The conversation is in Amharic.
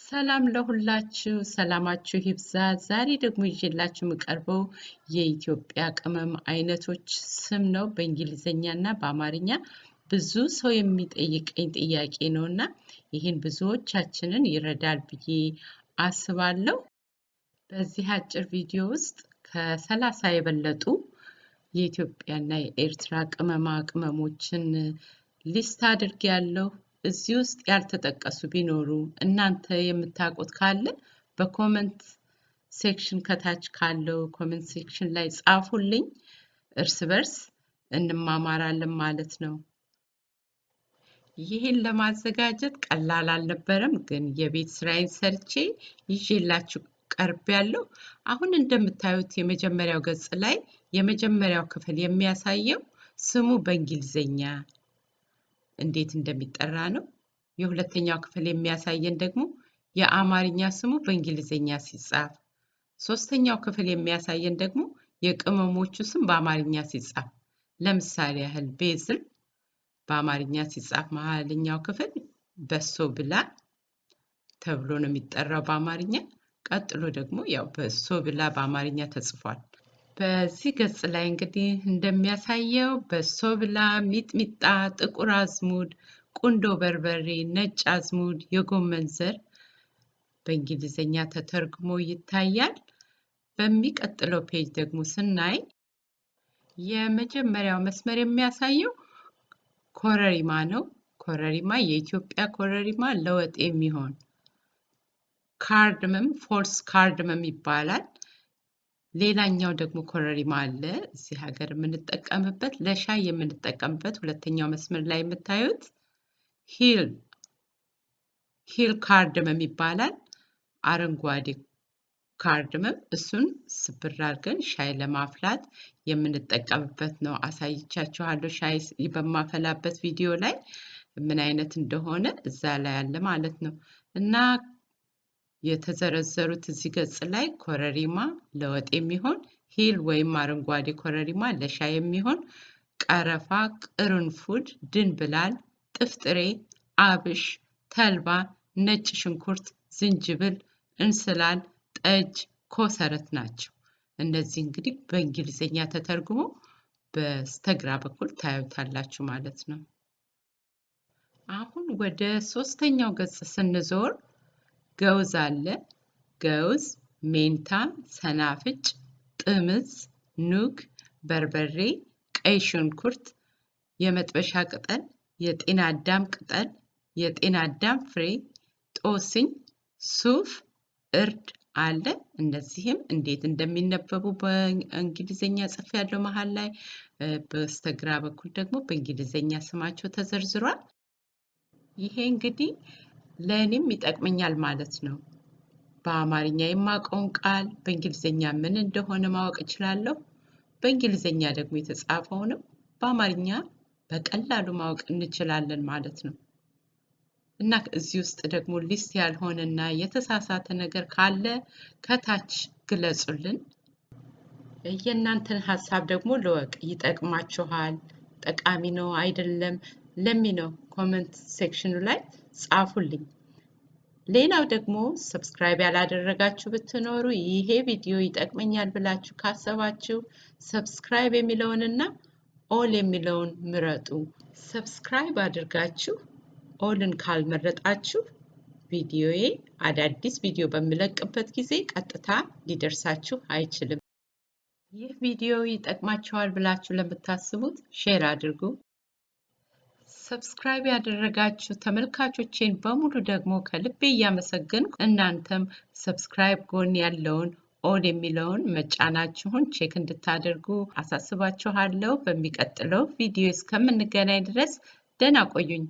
ሰላም ለሁላችሁ ሰላማችሁ ይብዛ ዛሬ ደግሞ ይዤላችሁ የምቀርበው የኢትዮጵያ ቅመም አይነቶች ስም ነው በእንግሊዘኛና በአማርኛ ብዙ ሰው የሚጠይቀኝ ጥያቄ ነውና ይሄን ብዙዎቻችንን ይረዳል ብዬ አስባለሁ በዚህ አጭር ቪዲዮ ውስጥ ከ30 የበለጡ የኢትዮጵያና የኤርትራ ቅመሞችን ሊስት አድርጌያለሁ እዚህ ውስጥ ያልተጠቀሱ ቢኖሩ እናንተ የምታውቁት ካለ በኮሜንት ሴክሽን ከታች ካለው ኮሜንት ሴክሽን ላይ ጻፉልኝ እርስ በርስ እንማማራለን ማለት ነው ይሄን ለማዘጋጀት ቀላል አልነበረም ግን የቤት ስራዬን ሰርቼ ይዤላችሁ ቀርቤያለሁ አሁን እንደምታዩት የመጀመሪያው ገጽ ላይ የመጀመሪያው ክፍል የሚያሳየው ስሙ በእንግሊዘኛ እንዴት እንደሚጠራ ነው የሁለተኛው ክፍል የሚያሳየን ደግሞ የአማርኛ ስሙ በእንግሊዘኛ ሲጻፍ ሶስተኛው ክፍል የሚያሳየን ደግሞ የቅመሞቹ ስም በአማርኛ ሲጻፍ ለምሳሌ ያህል ቤዝል በአማርኛ ሲጻፍ መሐለኛው ክፍል በሶ ብላ ተብሎ ነው የሚጠራው በአማርኛ ቀጥሎ ደግሞ ያው በሶ ብላ በአማርኛ ተጽፏል በዚህ ገጽ ላይ እንግዲህ እንደሚያሳየው በሶ ብላ ሚጥሚጣ ጥቁር አዝሙድ ቁንዶ በርበሬ ነጭ አዝሙድ የጎመን ዘር በእንግሊዘኛ ተተርጉሞ ይታያል በሚቀጥለው ፔጅ ደግሞ ስናይ የመጀመሪያው መስመር የሚያሳየው ኮረሪማ ነው ኮረሪማ የኢትዮጵያ ኮረሪማ ለወጥ የሚሆን ካርደመም ፎልስ ካርደመም ይባላል ሌላኛው ደግሞ ኮረሪማ አለ እዚህ ሀገር የምንጠቀምበት ለሻይ የምንጠቀምበት ሁለተኛው መስመር ላይ የምታዩት ሂል ካርደመም ይባላል አረንጓዴ ካርደመም እሱን ስብር አድርገን ሻይ ለማፍላት የምንጠቀምበት ነው አሳይቻችኋለሁ ሻይ በማፈላበት ቪዲዮ ላይ ምን አይነት እንደሆነ እዛ ላይ አለ ማለት ነው እና የተዘረዘሩት እዚህ ገጽ ላይ ኮረሪማ ለወጥ የሚሆን ሂል ወይም አረንጓዴ ኮረሪማ ለሻይ የሚሆን ቀረፋ ቅርንፉድ ድንብላል ጥፍጥሬ አብሽ ተልባ ነጭ ሽንኩርት ዝንጅብል እንስላል ጠጅ ኮሰረት ናቸው እነዚህ እንግዲህ በእንግሊዘኛ ተተርጉሞ በስተግራ በኩል ታዩታላችሁ ማለት ነው አሁን ወደ ሶስተኛው ገጽ ስንዞር ገውዝ አለ ገውዝ ሜንታ ሰናፍጭ ጥምዝ ኑግ በርበሬ ቀይ ሽንኩርት የመጥበሻ ቅጠል የጤና አዳም ቅጠል የጤና አዳም ፍሬ ጦስኝ ሱፍ እርድ አለ እነዚህም እንዴት እንደሚነበቡ በእንግሊዘኛ ጽፍ ያለው መሃል ላይ በስተግራ በኩል ደግሞ በእንግሊዘኛ ስማቸው ተዘርዝሯል ይሄ እንግዲህ ለኔም ይጠቅመኛል ማለት ነው በአማርኛ የማውቀውን ቃል በእንግሊዘኛ ምን እንደሆነ ማወቅ እችላለሁ በእንግሊዘኛ ደግሞ የተጻፈውንም በአማርኛ በቀላሉ ማወቅ እንችላለን ማለት ነው እና እዚህ ውስጥ ደግሞ ሊስት ያልሆነና የተሳሳተ ነገር ካለ ከታች ግለጹልን የእናንተን ሐሳብ ደግሞ ለወቅ ይጠቅማችኋል ጠቃሚ ነው አይደለም ለሚነው ኮሜንት ሴክሽኑ ላይ ጻፉልኝ ሌላው ደግሞ ሰብስክራይብ ያላደረጋችሁ ብትኖሩ ይሄ ቪዲዮ ይጠቅመኛል ብላችሁ ካሰባችሁ ሰብስክራይብ የሚለውንና ኦል የሚለውን ምረጡ ሰብስክራይብ አድርጋችሁ ኦልን ካልመረጣችሁ ቪዲዮዬ አዳዲስ ቪዲዮ በመለቅበት ጊዜ ቀጥታ ሊደርሳችሁ አይችልም ይህ ቪዲዮ ይጠቅማችኋል ብላችሁ ለምታስቡት ሼር አድርጉ ሰብስክራይብ ያደረጋችሁ ተመልካቾቼን በሙሉ ደግሞ ከልቤ ያመሰግንኩ እናንተም ሰብስክራይብ ጎን ያለውን ኦል የሚለውን መጫናችሁን ቼክ እንድታደርጉ አሳስባችኋለሁ በሚቀጥለው ቪዲዮ እስከምንገናኝ ድረስ ደህና ቆዩኝ